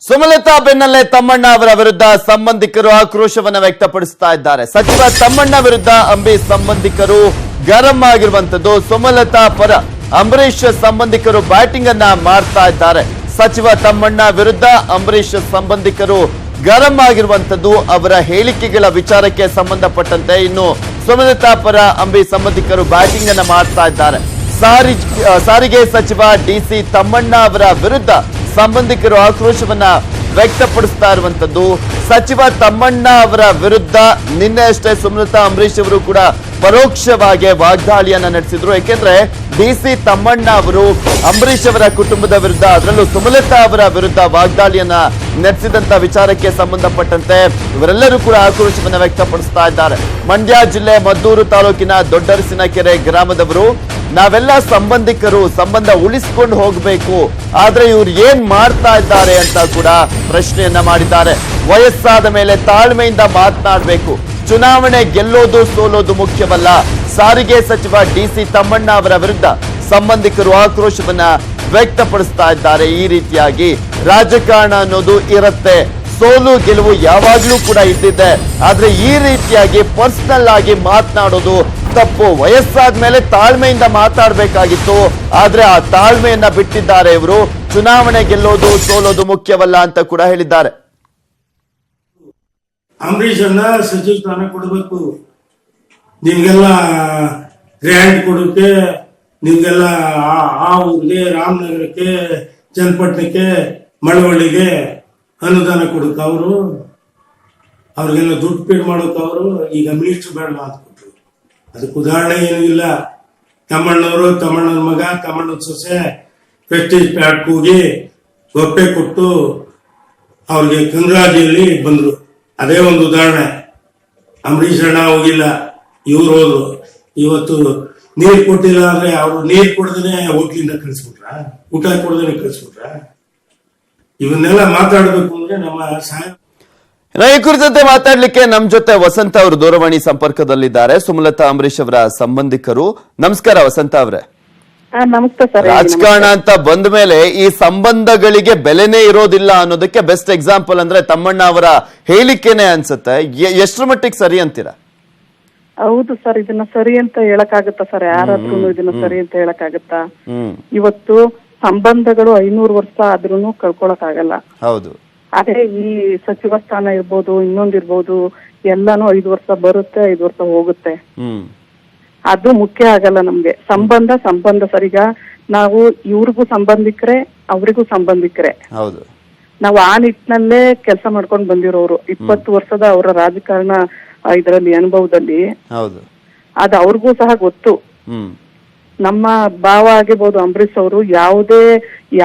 ಸುಮಲತಾ ಬೆನ್ನಲ್ಲೇ ತಮ್ಮಣ್ಣ ಅವರ ವಿರುದ್ಧ ಸಂಬಂಧಿಕರು ಆಕ್ರೋಶವನ್ನ ವ್ಯಕ್ತಪಡಿಸ್ತಾ ಇದ್ದಾರೆ. ಸಚಿವ ತಮ್ಮಣ್ಣ ವಿರುದ್ಧ ಅಂಬಿ ಸಂಬಂಧಿಕರು ಗರಂ ಆಗಿರುವಂತದ್ದು. ಸುಮಲತಾ ಪರ ಅಂಬರೀಶ್ ಸಂಬಂಧಿಕರು ಬ್ಯಾಟಿಂಗ್ ಅನ್ನ ಮಾಡ್ತಾ ಇದ್ದಾರೆ. ಸಚಿವ ತಮ್ಮಣ್ಣ ವಿರುದ್ಧ ಅಂಬರೀಶ್ ಸಂಬಂಧಿಕರು ಗರಂ ಆಗಿರುವಂತದ್ದು ಅವರ ಹೇಳಿಕೆಗಳ ವಿಚಾರಕ್ಕೆ ಸಂಬಂಧಪಟ್ಟಂತೆ. ಇನ್ನು ಸುಮಲತಾ ಪರ ಅಂಬಿ ಸಂಬಂಧಿಕರು ಬ್ಯಾಟಿಂಗ್ ಅನ್ನ ಮಾಡ್ತಾ ಇದ್ದಾರೆ. ಸಾರಿಗೆ ಸಚಿವ ಡಿಸಿ ತಮ್ಮಣ್ಣ ಅವರ ವಿರುದ್ಧ ಸಂಬಂಧಿಕರು ಆಕ್ರೋಶವನ್ನ ವ್ಯಕ್ತಪಡಿಸ್ತಾ ಇರುವಂತದ್ದು. ಸಚಿವ ತಮ್ಮಣ್ಣ ಅವರ ವಿರುದ್ಧ ನಿನ್ನೆ ಅಷ್ಟೇ ಸುಮಲತಾ ಅಂಬರೀಶ್ ಅವರು ಕೂಡ ಪರೋಕ್ಷವಾಗಿ ವಾಗ್ದಾಳಿಯನ್ನ ನಡೆಸಿದ್ರು. ಯಾಕೆಂದ್ರೆ ಡಿಸಿ ತಮ್ಮಣ್ಣ ಅವರು ಅಂಬರೀಶ್ ಅವರ ಕುಟುಂಬದ ವಿರುದ್ಧ, ಅದರಲ್ಲೂ ಸುಮಲತಾ ಅವರ ವಿರುದ್ಧ ವಾಗ್ದಾಳಿಯನ್ನ ನಡೆಸಿದಂತ ವಿಚಾರಕ್ಕೆ ಸಂಬಂಧಪಟ್ಟಂತೆ ಇವರೆಲ್ಲರೂ ಕೂಡ ಆಕ್ರೋಶವನ್ನ ವ್ಯಕ್ತಪಡಿಸ್ತಾ ಇದ್ದಾರೆ. ಮಂಡ್ಯ ಜಿಲ್ಲೆ ಮದ್ದೂರು ತಾಲೂಕಿನ ದೊಡ್ಡರಸಿನಕೆರೆ ಗ್ರಾಮದವರು ನಾವೆಲ್ಲ ಸಂಬಂಧಿಕರು, ಸಂಬಂಧ ಉಳಿಸಿಕೊಂಡು ಹೋಗಬೇಕು, ಆದ್ರೆ ಇವ್ರು ಏನ್ ಮಾಡ್ತಾ ಇದ್ದಾರೆ ಅಂತ ಕೂಡ ಪ್ರಶ್ನೆಯನ್ನ ಮಾಡಿದ್ದಾರೆ. ವಯಸ್ಸಾದ ಮೇಲೆ ತಾಳ್ಮೆಯಿಂದ ಮಾತನಾಡಬೇಕು. ಚುನಾವಣೆ ಗೆಲ್ಲೋದು ಸೋಲೋದು ಮುಖ್ಯವಲ್ಲ. ಸಾರಿಗೆ ಸಚಿವ ಡಿಸಿ ತಮ್ಮಣ್ಣ ಅವರ ವಿರುದ್ಧ ಸಂಬಂಧಿಕರು ಆಕ್ರೋಶವನ್ನ ವ್ಯಕ್ತಪಡಿಸ್ತಾ ಇದ್ದಾರೆ. ಈ ರೀತಿಯಾಗಿ ರಾಜಕಾರಣ ಅನ್ನೋದು ಇರುತ್ತೆ, ಸೋಲು ಗೆಲುವು ಯಾವಾಗ್ಲೂ ಕೂಡ ಇದ್ದಿದೆ, ಆದ್ರೆ ಈ ರೀತಿಯಾಗಿ ಪರ್ಸನಲ್ ಆಗಿ ಮಾತನಾಡೋದು ತಪ್ಪು. ವಯಸ್ಸಾದ ಮೇಲೆ ತಾಳ್ಮೆಯಿಂದ ಮಾತಾಡಬೇಕಾಗಿತ್ತು, ಆದ್ರೆ ಆ ತಾಳ್ಮೆಯನ್ನ ಬಿಟ್ಟಿದ್ದಾರೆ ಇವರು. ಚುನಾವಣೆ ಗೆಲ್ಲೋದು ಸೋಲೋದು ಮುಖ್ಯವಲ್ಲ ಅಂತ ಕೂಡ ಹೇಳಿದ್ದಾರೆ. ಅಂಬರೀಶ್ ಅನ್ನ ಸಚಿವ ಸ್ಥಾನ ಕೊಡಬೇಕು, ನಿಮ್ಗೆಲ್ಲ ಗ್ರ್ಯಾಂಡ್ ಕೊಡೋಕೆ, ನಿಮ್ಗೆಲ್ಲ ಆ ಊರಿಗೆ, ರಾಮನಗರಕ್ಕೆ, ಚನ್ನಪಟ್ಟಣಕ್ಕೆ, ಮಳವಳ್ಳಿಗೆ ಅನುದಾನ ಕೊಡಕ ಅವ್ರಿಗೆಲ್ಲ ದುಡ್ಡು ಪೇಡ್ ಮಾಡೋಕೆ ಅವರು ಈಗ ಮಿನಿಸ್ಟರ್ ಬೇಡ ಮಾತು ಕೊಟ್ರು. ಅದಕ್ಕೆ ಉದಾಹರಣೆ ಏನೂ ಇಲ್ಲ. ತಮ್ಮಣ್ಣವರು, ತಮ್ಮಣ್ಣನ ಮಗ, ತಮ್ಮಣ್ಣನ ಸೊಸೆ ಪ್ರೆಸ್ಟೀಜ್ ಪ್ಯಾಟ್ ಹೋಗಿ ಗೊಪ್ಪೆ ಕೊಟ್ಟು ಅವ್ರಿಗೆ ಕಂಗ್ರಾಜಿಯಲ್ಲಿ ಬಂದ್ರು. ಅದೇ ಒಂದು ಉದಾಹರಣೆ. ಅಂಬರೀಶ್ ಅಣ್ಣ ಹೋಗಿಲ್ಲ, ಇವ್ರು ಹೋದ್ರು. ಇವತ್ತು ನೀರ್ ಕೊಟ್ಟಿಲ್ಲ ಅಂದ್ರೆ ಅವ್ರು ನೀರ್ ಕೊಡದೇನೆ ಹೋಟ್ಲಿಂದ ಕಳಿಸ್ಬಿಟ್ರ, ಊಟ ಕೊಡದೇನೆ ಕಳಿಸ್ಬಿಟ್ರ. ಇವನ್ನೆಲ್ಲ ಮಾತಾಡ್ಬೇಕು ಅಂದ್ರೆ ನಮ್ಮ ಸಹಾಯ. ಈ ಕುರಿತಂತೆ ಮಾತಾಡ್ಲಿಕ್ಕೆ ನಮ್ ಜೊತೆ ವಸಂತ ಅವರು ದೂರವಾಣಿ ಸಂಪರ್ಕದಲ್ಲಿದ್ದಾರೆ, ಸುಮಲತಾ ಅಂಬರೀಶ್ ಅವರ ಸಂಬಂಧಿಕರು. ನಮಸ್ಕಾರ ವಸಂತ ಅವರೇ. ನಮಸ್ತೆ ಸರ್. ರಾಜಕಾರಣ ಅಂತ ಬಂದ ಮೇಲೆ ಈ ಸಂಬಂಧಗಳಿಗೆ ಬೆಲೆನೇ ಇರೋದಿಲ್ಲ ಅನ್ನೋದಕ್ಕೆ ಬೆಸ್ಟ್ ಎಕ್ಸಾಂಪಲ್ ಅಂದ್ರೆ ತಮ್ಮಣ್ಣ ಅವರ ಹೇಳಿಕೆನೆ ಅನ್ಸುತ್ತೆ. ಎಷ್ಟರ ಮಟ್ಟಿಗೆ ಸರಿ ಅಂತೀರಾ? ಹೌದು ಸರ್, ಇದನ್ನ ಸರಿ ಅಂತ ಹೇಳಕ್ಕಾಗತ್ತಾ ಸರ್? ಯಾರಾದ್ರೂ ಇದನ್ನ ಸರಿ ಅಂತ ಹೇಳಕ್ಕಾಗತ್ತಾ? ಇವತ್ತು ಸಂಬಂಧಗಳು 500 ವರ್ಷ ಆದ್ರೂ ಕಳ್ಕೊಳಕ್ ಆಗಲ್ಲ. ಹೌದು. ಅದೇ ಈ ಸಚಿವ ಸ್ಥಾನ ಇರ್ಬೋದು, ಇನ್ನೊಂದಿರ್ಬೋದು, ಎಲ್ಲಾನು 5 ವರ್ಷ ಬರುತ್ತೆ, 5 ವರ್ಷ ಹೋಗುತ್ತೆ. ಅದು ಮುಖ್ಯ ಆಗಲ್ಲ ನಮ್ಗೆ. ಸಂಬಂಧ ಸರಿಗ ನಾವು ಇವ್ರಿಗೂ ಸಂಬಂಧಿಕರೇ, ಅವ್ರಿಗೂ ಸಂಬಂಧಿಕರೇ. ಹೌದು. ನಾವು ಆ ನಿಟ್ಟಿನಲ್ಲೇ ಕೆಲಸ ಮಾಡ್ಕೊಂಡು ಬಂದಿರೋರು. 20 ವರ್ಷದ ಅವರ ರಾಜಕಾರಣ ಇದರಲ್ಲಿ ಅನುಭವದಲ್ಲಿ ಹೌದು, ಅದು ಅವ್ರಿಗೂ ಸಹ ಗೊತ್ತು. ನಮ್ಮ ಭಾವ ಆಗಿರ್ಬೋದು ಅಂಬರೀಶ್ ಅವರು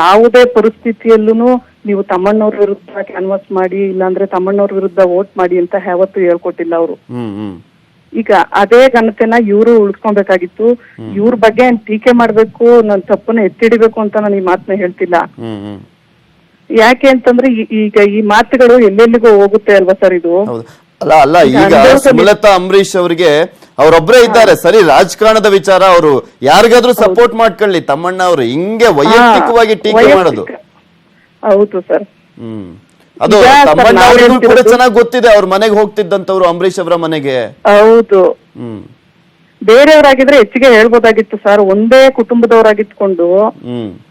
ಯಾವುದೇ ಪರಿಸ್ಥಿತಿಯಲ್ಲೂ ನೀವು ತಮ್ಮಣ್ಣವ್ರ ವಿರುದ್ಧ ಕ್ಯಾನ್ವಾಸ್ ಮಾಡಿ, ಇಲ್ಲಾಂದ್ರೆ ತಮ್ಮಣ್ಣವ್ರ ವಿರುದ್ಧ ವೋಟ್ ಮಾಡಿ ಅಂತ ಯಾವತ್ತೂ ಹೇಳ್ಕೊಟ್ಟಿಲ್ಲ ಅವರು. ಈಗ ಅದೇ ಘನತೆನ ಇವರು ಉಳಿಸ್ಕೊಬೇಕಾಗಿತ್ತು. ಇವ್ರ ಬಗ್ಗೆ ಟೀಕೆ ಮಾಡ್ಬೇಕು, ನನ್ ತಪ್ಪನ್ನ ಎತ್ತಿಡಿಬೇಕು ಅಂತ ನಾನು ಈ ಮಾತನ್ನ ಹೇಳ್ತಿಲ್ಲ. ಯಾಕೆ ಅಂತಂದ್ರೆ ಈಗ ಈ ಮಾತುಗಳು ಎಲ್ಲೆಲ್ಲಿಗೂ ಹೋಗುತ್ತೆ ಅಲ್ವಾ ಸರ್ ಇದು? ಅಲ್ಲ ಈಗ ಸುಮಲತಾ ಅಂಬರೀಶ್ ಅವರಿಗೆ ಅವರೊಬ್ಬರೇ ಇದ್ದಾರೆ ಸರಿ. ರಾಜಕಾರಣದ ವಿಚಾರ ಅವರು ಯಾರಿಗಾದ್ರೂ ಸಪೋರ್ಟ್ ಮಾಡ್ಕೊಳ್ಳಿ, ತಮ್ಮಣ್ಣ ಅವರು ಹಿಂಗೆ ವೈಯಕ್ತಿಕವಾಗಿ ಟೀಕೆ ಮಾಡೋದು. ಹೌದು ಸರ್. ಅದು ತಮ್ಮಣ್ಣ ಅವರಿಗೂ ಕೂಡ ಚೆನ್ನಾಗಿ ಗೊತ್ತಿದೆ. ಅವ್ರ ಮನೆಗೆ ಹೋಗ್ತಿದ್ದಂತವ್ರು ಅಂಬರೀಶ್ ಅವರ ಮನೆಗೆ. ಹೌದು. ಬೇರೆಯವರಾಗಿದ್ರೆ ಹೆಚ್ಚಿಗೆ ಹೇಳ್ಬೋದಾಗಿತ್ತು ಸರ್. ಒಂದೇ ಕುಟುಂಬದವರಾಗಿತ್ಕೊಂಡು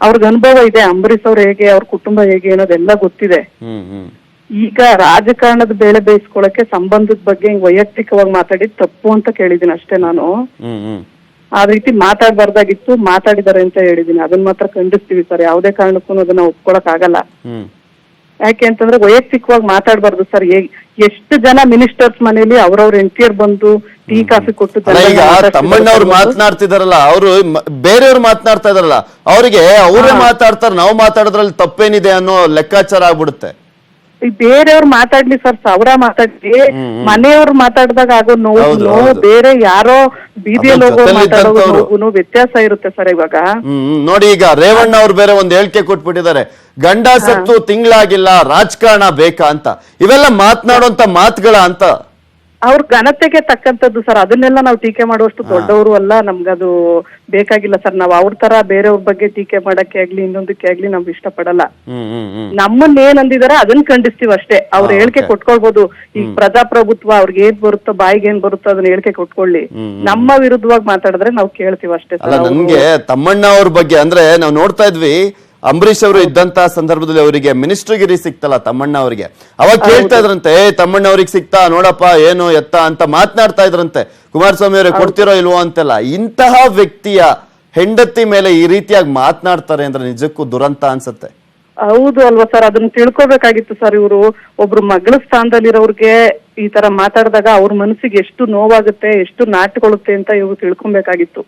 ಅವ್ರಿಗೆ ಅನುಭವ ಇದೆ. ಅಂಬರೀಶ್ ಅವ್ರು ಹೇಗೆ, ಅವ್ರ ಕುಟುಂಬ ಹೇಗೆ ಅನ್ನೋದೆಲ್ಲ ಗೊತ್ತಿದೆ. ಈಗ ರಾಜಕಾರಣದ ಬೇಳೆ ಬೇಯಿಸ್ಕೊಳಕ್ಕೆ ಸಂಬಂಧದ ಬಗ್ಗೆ ವೈಯಕ್ತಿಕವಾಗಿ ಮಾತಾಡಿದ್ ತಪ್ಪು ಅಂತ ಕೇಳಿದೀನಿ ಅಷ್ಟೇ ನಾನು. ಆ ರೀತಿ ಮಾತಾಡ್ಬಾರ್ದಾಗಿತ್ತು, ಮಾತಾಡಿದಾರೆ ಅಂತ ಹೇಳಿದೀನಿ. ಅದನ್ನ ಮಾತ್ರ ಖಂಡಿಸ್ತೀವಿ ಸರ್. ಯಾವುದೇ ಕಾರಣಕ್ಕೂ ಅದನ್ನ ಒಪ್ಕೊಳಕ್ ಆಗಲ್ಲ. ಯಾಕೆ ಅಂತಂದ್ರೆ ವೈಯಕ್ತಿಕವಾಗಿ ಮಾತಾಡ್ಬಾರ್ದು ಸರ್. ಎಷ್ಟು ಜನ ಮಿನಿಸ್ಟರ್ಸ್ ಮನೇಲಿ ಅವ್ರವ್ರ ಹೆಂಡತಿಯರ್ ಬಂದು ಟೀ ಕಾಫಿ ಕೊಟ್ಟು ತಮ್ಮಣ್ಣ ಅವ್ರು ಮಾತನಾಡ್ತಿದಾರಲ್ಲ, ಅವರು ಬೇರೆಯವ್ರು ಮಾತನಾಡ್ತಾ ಇದಾರಲ್ಲ, ಅವ್ರಿಗೆ ಅವರೇ ಮಾತಾಡ್ತಾರೆ, ನಾವು ಮಾತಾಡೋದ್ರಲ್ಲಿ ತಪ್ಪೇನಿದೆ ಅನ್ನೋ ಲೆಕ್ಕಾಚಾರ ಆಗ್ಬಿಡುತ್ತೆ. ಬೇರೆಯವ್ರು ಮಾತಾಡ್ಲಿ ಸರ್, ಸಾವಿರ ಮಾತಾಡ್ಲಿ, ಮನೆಯವ್ರು ಮಾತಾಡಿದಾಗ ಆಗೋ ನೋವು ಬೇರೆ ಯಾರೋ ಬೀದಿಯಲ್ಲಿ ಹೋಗೋ ಮಾತಾಡೋ ವ್ಯತ್ಯಾಸ ಇರುತ್ತೆ ಸರ್. ಇವಾಗ ನೋಡಿ, ಈಗ ರೇವಣ್ಣ ಅವ್ರು ಬೇರೆ ಒಂದ್ ಹೇಳಿಕೆ ಕೊಟ್ಬಿಟ್ಟಿದ್ದಾರೆ, ಗಂಡ ಸತ್ತು ತಿಂಗಳಾಗಿಲ್ಲ, ರಾಜಕಾರಣ ಬೇಕಾ ಅಂತ. ಇವೆಲ್ಲ ಮಾತನಾಡುವಂತ ಮಾತುಗಳ ಅಂತ ಅವ್ರ ಘನತೆಗೆ ತಕ್ಕಂತದ್ದು ಸರ್, ಅದನ್ನೆಲ್ಲ ನಾವು ಟೀಕೆ ಮಾಡುವಷ್ಟು ದೊಡ್ಡವರು ಅಲ್ಲ, ನಮ್ಗದು ಬೇಕಾಗಿಲ್ಲ ಸರ್. ನಾವ್ ಅವ್ರ ತರ ಬೇರೆಯವ್ರ ಬಗ್ಗೆ ಟೀಕೆ ಮಾಡಕ್ಕೆ ಆಗ್ಲಿ ಇನ್ನೊಂದಕ್ಕೆ ಆಗ್ಲಿ ನಾವ್ ಇಷ್ಟಪಡಲ್ಲ. ನಮ್ಮನ್ನ ಏನ್ ಅಂದಿದಾರೆ ಅದನ್ನ ಖಂಡಿಸ್ತೀವಿ ಅಷ್ಟೇ. ಅವ್ರ ಹೇಳಿಕೆ ಕೊಟ್ಕೊಳ್ಬೋದು, ಈಗ ಪ್ರಜಾಪ್ರಭುತ್ವ ಅವ್ರಿಗೆ ಏನ್ ಬರುತ್ತೋ ಬಾಯಿಗೆ ಏನ್ ಬರುತ್ತೋ ಅದನ್ನ ಹೇಳಿಕೆ ಕೊಟ್ಕೊಳ್ಳಿ. ನಮ್ಮ ವಿರುದ್ಧವಾಗಿ ಮಾತಾಡಿದ್ರೆ ನಾವು ಕೇಳ್ತೀವಿ ಅಷ್ಟೇ ಅಲ್ಲ, ಸರ್. ನನ್ಗೆ ತಮ್ಮಣ್ಣ ಅವ್ರ ಬಗ್ಗೆ ಅಂದ್ರೆ ನಾವು ನೋಡ್ತಾ ಇದ್ವಿ, ಅಂಬರೀಶ್ ಅವರು ಇದ್ದಂತ ಸಂದರ್ಭದಲ್ಲಿ ಅವರಿಗೆ ಮಿನಿಸ್ಟ್ರಿಗಿರಿ ಸಿಕ್ತಲ್ಲ ತಮ್ಮಣ್ಣ ಅವರಿಗೆ, ಅವಾಗ ಕೇಳ್ತಾ ಇದ್ರಂತೆ, ತಮ್ಮಣ್ಣ ಅವ್ರಿಗೆ ಸಿಕ್ತಾ ನೋಡಪ್ಪ ಏನು ಎತ್ತ ಅಂತ ಮಾತನಾಡ್ತಾ ಇದ್ರಂತೆ. ಕುಮಾರಸ್ವಾಮಿ ಅವರಿಗೆ ಕೊಡ್ತಿರೋ ಇಲ್ವೋ ಅಂತೆಲ್ಲ. ಇಂತಹ ವ್ಯಕ್ತಿಯ ಹೆಂಡತಿ ಮೇಲೆ ಈ ರೀತಿಯಾಗಿ ಮಾತನಾಡ್ತಾರೆ ಅಂದ್ರೆ ನಿಜಕ್ಕೂ ದುರಂತ ಅನ್ಸುತ್ತೆ. ಹೌದು ಅಲ್ವಾ ಸರ್, ಅದನ್ನ ತಿಳ್ಕೊಬೇಕಾಗಿತ್ತು ಸರ್. ಇವರು ಒಬ್ರು ಮಗಳ ಸ್ಥಾನದಲ್ಲಿರೋರ್ಗೆ ಈ ತರ ಮಾತಾಡಿದಾಗ ಅವ್ರ ಮನಸ್ಸಿಗೆ ಎಷ್ಟು ನೋವಾಗುತ್ತೆ, ಎಷ್ಟು ನಾಟ್ಕೊಳ್ಳುತ್ತೆ ಅಂತ ಇವ್ರು ತಿಳ್ಕೊಬೇಕಾಗಿತ್ತು.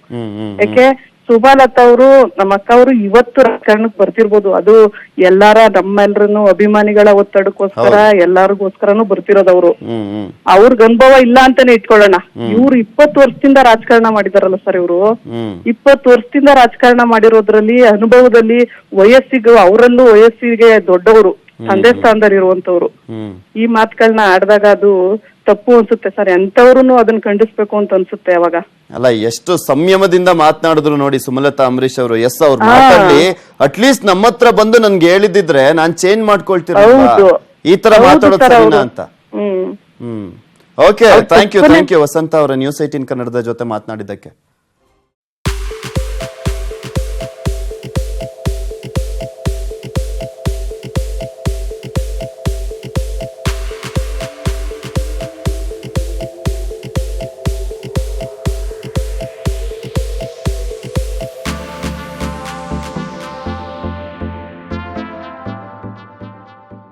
ಯಾಕೆ ಸುಭಾಲತಾ ಅವರು, ನಮ್ಮ ಅಕ್ಕ ಅವರು ಇವತ್ತು ರಾಜಕಾರಣಕ್ಕೆ ಬರ್ತಿರ್ಬೋದು, ಅದು ನಮ್ಮೆಲ್ರನ್ನು ಅಭಿಮಾನಿಗಳ ಒತ್ತಡಕ್ಕೋಸ್ಕರ ಎಲ್ಲಾರ್ಗೋಸ್ಕರನು ಬರ್ತಿರೋದವ್ರು. ಅವ್ರಿಗೆ ಅನುಭವ ಇಲ್ಲ ಅಂತಾನೆ ಇಟ್ಕೊಳ್ಳೋಣ. ಇವ್ರು 20 ವರ್ಷದಿಂದ ರಾಜಕಾರಣ ಮಾಡಿದಾರಲ್ಲ ಸರ್. ಇವ್ರು 20 ವರ್ಷದಿಂದ ರಾಜಕಾರಣ ಮಾಡಿರೋದ್ರಲ್ಲಿ ಅನುಭವದಲ್ಲಿ ವಯಸ್ಸಿಗೂ ಅವರಲ್ಲೂ ವಯಸ್ಸಿಗೆ ದೊಡ್ಡವರು, ತಂದೆ ಸ್ಥಾನದಲ್ಲಿ ಇರುವಂತವ್ರು. ಈ ಮಾತುಗಳನ್ನ ಆಡಿದಾಗ ಅದು ತಪ್ಪು ಅನ್ಸುತ್ತೆ ಸರ್. ಎಂತವ್ರು ಅದನ್ನ ಖಂಡಿಸ್ಬೇಕು ಅಂತ ಅನ್ಸುತ್ತೆ ಅವಾಗ. ಅಲ್ಲ, ಎಷ್ಟು ಸಂಯಮದಿಂದ ಮಾತನಾಡಿದ್ರು ನೋಡಿ ಸುಮಲತಾ ಅಂಬರೀಶ್ ಅವರು. ಎಸ್, ಅವ್ರು ಮಾತಾಡಿ ಅಟ್ಲೀಸ್ಟ್ ನಮ್ಮ ಹತ್ರ ಬಂದು ನನ್ಗೆ ಹೇಳಿದಿದ್ರೆ ನಾನ್ ಚೇಂಜ್ ಮಾಡ್ಕೊಳ್ತೀನಿ, ಈ ತರ ಮಾತಾಡೋದು ಸರಿನಾ ಅಂತ. ಓಕೆ, ಥ್ಯಾಂಕ್ ಯು ವಸಂತ ಅವರ ನ್ಯೂಸ್ 18 ಕನ್ನಡದ ಜೊತೆ ಮಾತನಾಡಿದ್ದಕ್ಕೆ.